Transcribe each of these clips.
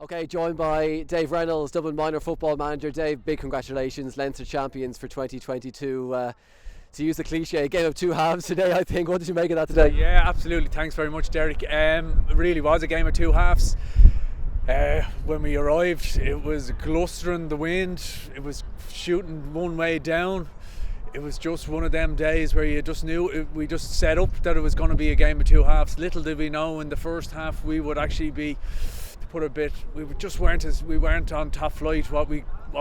Okay, joined by Dave Reynolds, Dublin Minor Football manager. Dave, big congratulations, Leinster champions for 2022. To use the cliche, game of two halves today, I think. What did you make of that today? Yeah, absolutely. Thanks very much, Derek. It really was a game of two halves. When we arrived, it was glustering the wind. It was shooting one way down. It was just one of them days where you just knew we just set up that it was going to be a game of two halves. Little did we know in the first half we would actually be, to put a bit, we weren't on top flight what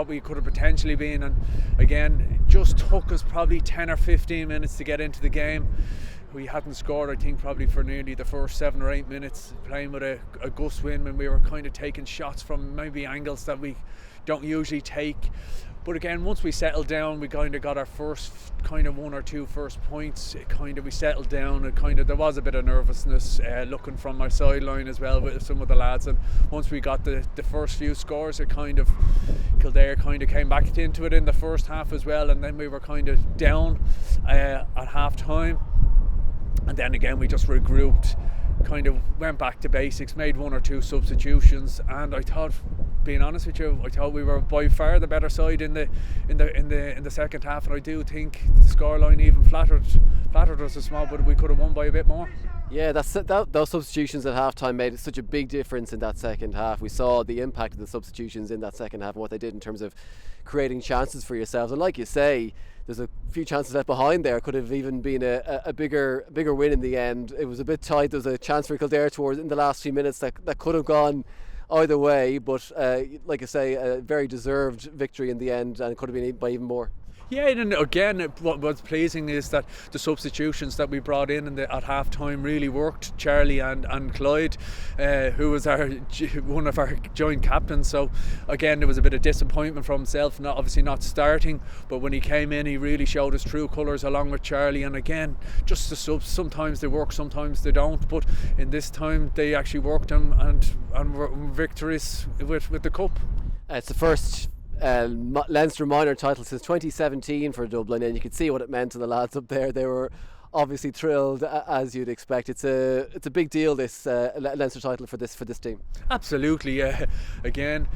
we could have potentially been, and again it just took us probably 10 or 15 minutes to get into the game. We hadn't scored, I think, probably for nearly the first 7 or 8 minutes, playing with a gust wind, and we were kind of taking shots from maybe angles that we don't usually take. But again, once we settled down, we kind of got our first kind of 1 or 2 first points. We settled down. There was a bit of nervousness looking from our sideline as well with some of the lads. And once we got the first few scores, Kildare kind of came back into it in the first half as well. And then we were kind of down at half time. And then again, we just regrouped, kind of went back to basics, made 1 or 2 substitutions, and I thought, being honest with you, I thought we were by far the better side in the second half, and I do think the scoreline even flattered us a small, but we could have won by a bit more. Yeah, those substitutions at half-time made such a big difference in that second half. We saw the impact of the substitutions in that second half and what they did in terms of creating chances for yourselves. And like you say, there's a few chances left behind there. Could have even been a bigger win in the end. It was a bit tight. There was a chance for Kildare towards in the last few minutes that could have gone either way, but like I say, a very deserved victory in the end, and it could have been by even more. Yeah, and again, what was pleasing is that the substitutions that we brought in at half time really worked. Charlie and Clyde, who was one of our joint captains. So again, there was a bit of disappointment from himself, obviously not starting, but when he came in, he really showed his true colours along with Charlie. And again, just the subs, sometimes they work, sometimes they don't, but in this time they actually worked them and were victorious with the cup. It's the first Leinster Minor title since 2017 for Dublin, and you could see what it meant to the lads up there. They were obviously thrilled, as you'd expect. It's a big deal, this Leinster title for this team. Absolutely. Again,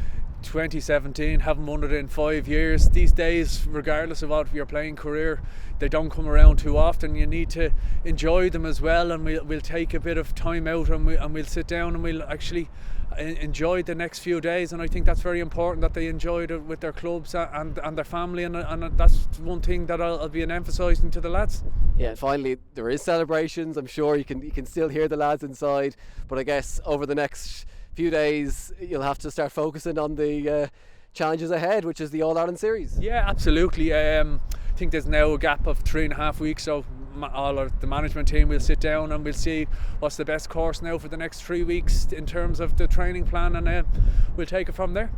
2017, haven't won it in 5 years. These days, regardless of what your playing career, they don't come around too often. You need to enjoy them as well, and we'll take a bit of time out and we'll sit down and we'll actually enjoy the next few days. And I think that's very important, that they enjoyed it with their clubs and their family, and that's one thing that I'll be emphasising to the lads. Yeah, and finally there is celebrations. I'm sure you can still hear the lads inside, but I guess over the next few days you'll have to start focusing on the challenges ahead, which is the All-Ireland series. Yeah, absolutely. I think there's now a gap of 3.5 weeks, so all of the management team will sit down and we'll see what's the best course now for the next 3 weeks in terms of the training plan, and we'll take it from there.